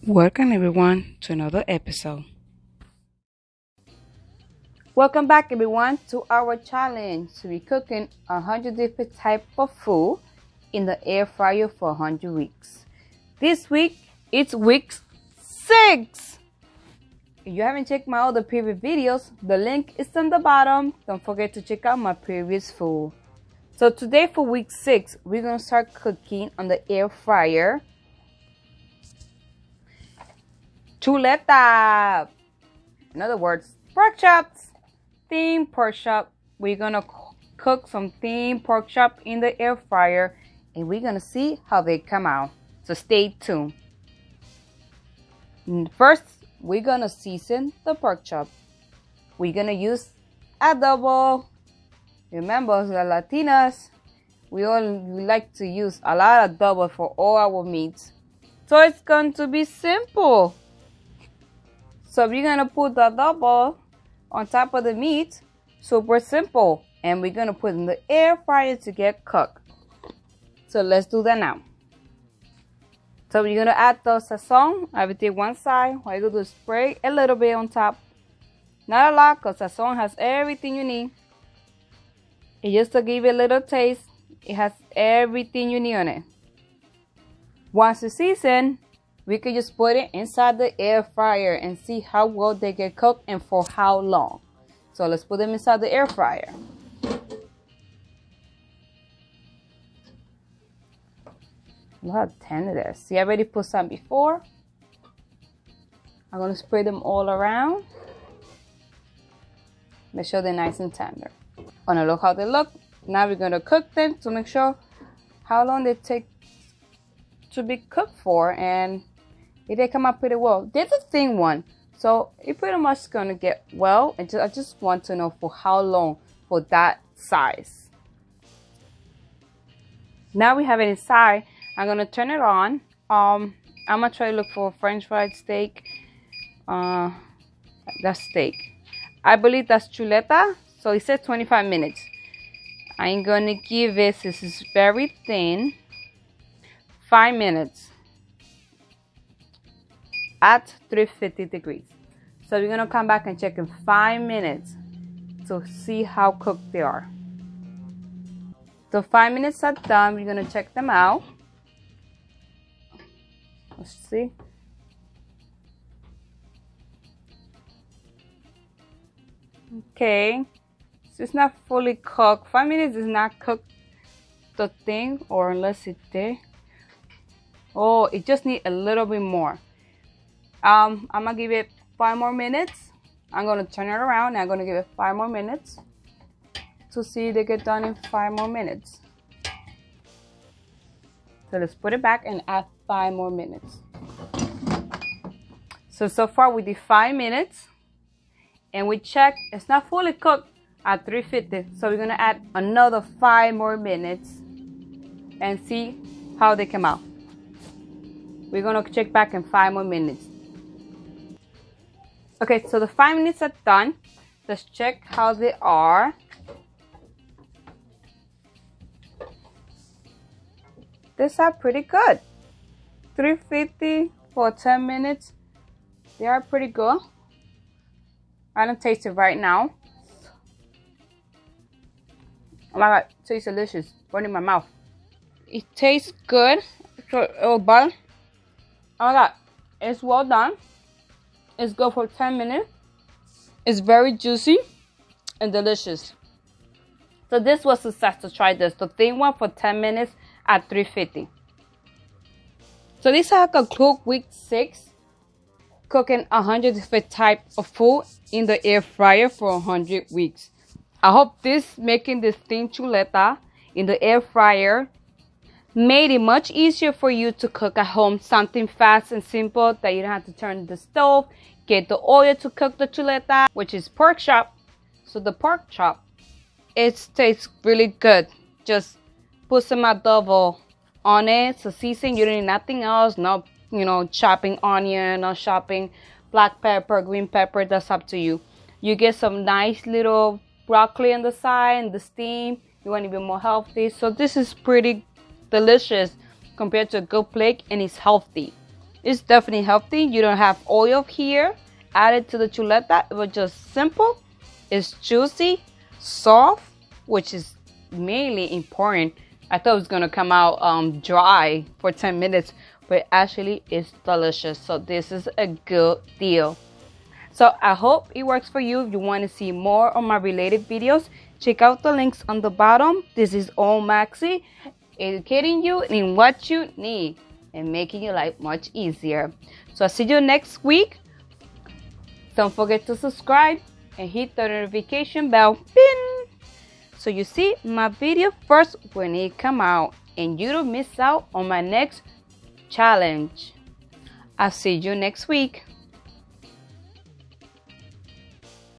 Welcome everyone to another episode. Welcome back everyone to our challenge to be cooking 100 different types of food in the air fryer for 100 weeks. This week it's week 6. If you haven't checked my other previous videos, the link is on the bottom. Don't forget to check out my previous food. So today for week 6, we're going to start cooking on the air fryer chuleta. In other words, pork chops. Thin pork chop. We're gonna cook some thin pork chop in the air fryer, and we're gonna see how they come out. So stay tuned. First, we're gonna season the pork chop. We're gonna use adobo. Remember, the Latinas, we like to use a lot of adobo for all our meats. So it's going to be simple. So we're going to put the adobo on top of the meat. Super simple. And we're going to put it in the air fryer to get cooked. So let's do that now. So we're going to add the sazon. Everything one side. What you're going to spray a little bit on top. Not a lot because sazon has everything you need. And just to give it a little taste, it has everything you need on it. Once it's seasoned, we can just put it inside the air fryer and see how well they get cooked and for how long. So let's put them inside the air fryer. Look how tender it is. See, I already put some before. I'm going to spray them all around. Make sure they're nice and tender. Wanna look how they look. Now we're going to cook them to make sure how long they take to be cooked for, and they come out pretty well. There's a thin one, so it pretty much is gonna get well. And I just want to know for how long for that size. Now we have it inside. I'm gonna turn it on. I'm gonna try to look for French fried steak. That's steak. I believe that's chuleta. So it says 25 minutes. I'm gonna give it, this is very thin, 5 minutes at 350 degrees. So we're gonna come back and check in 5 minutes to see how cooked they are. So 5 minutes are done. We're gonna check them out. Let's see. Okay, so it's not fully cooked. 5 minutes is not cooked the thing, or unless it did. Oh, it just needs a little bit more. I'm gonna give it 5 more minutes. I'm gonna turn it around and I'm gonna give it 5 more minutes to see if they get done in 5 more minutes. So let's put it back and add 5 more minutes. So far we did 5 minutes, and we check it's not fully cooked at 350. So we're gonna add another 5 more minutes and see how they come out. We're gonna check back in 5 more minutes. Okay, so the 5 minutes are done. Let's check how they are. These are pretty good. 350 for 10 minutes. They are pretty good. I don't taste it right now. Oh my god, it tastes delicious. Burning my mouth. It tastes good. Oh my god, it's well done. It's good for 10 minutes. It's very juicy and delicious. So this was a success to try this. The thin one for 10 minutes at 350. So this is how I can cook week 6. Cooking 100 different types of food in the air fryer for 100 weeks. I hope making this thin chuleta in the air fryer made it much easier for you to cook at home. Something fast and simple that you don't have to turn the stove, get the oil to cook the chuleta, which is pork chop. So the pork chop, it tastes really good. Just put some adobo on it, so season. You don't need nothing else. No, chopping onion, no chopping black pepper, green pepper. That's up to you. You get some nice little broccoli on the side and the steam. You want to be more healthy. So this is pretty delicious compared to a good plate, and it's healthy. It's definitely healthy. You don't have oil here added to the chuleta. It was just simple. It's juicy, soft, which is mainly important. I thought it was gonna come out dry for 10 minutes, but actually it's delicious. So this is a good deal. So I hope it works for you. If you want to see more of my related videos, check out the links on the bottom. This is all Maxy, educating you in what you need and making your life much easier. So I'll see you next week. Don't forget to subscribe and hit the notification bell, pin, so you see my video first when it come out and you don't miss out on my next challenge. I'll see you next week.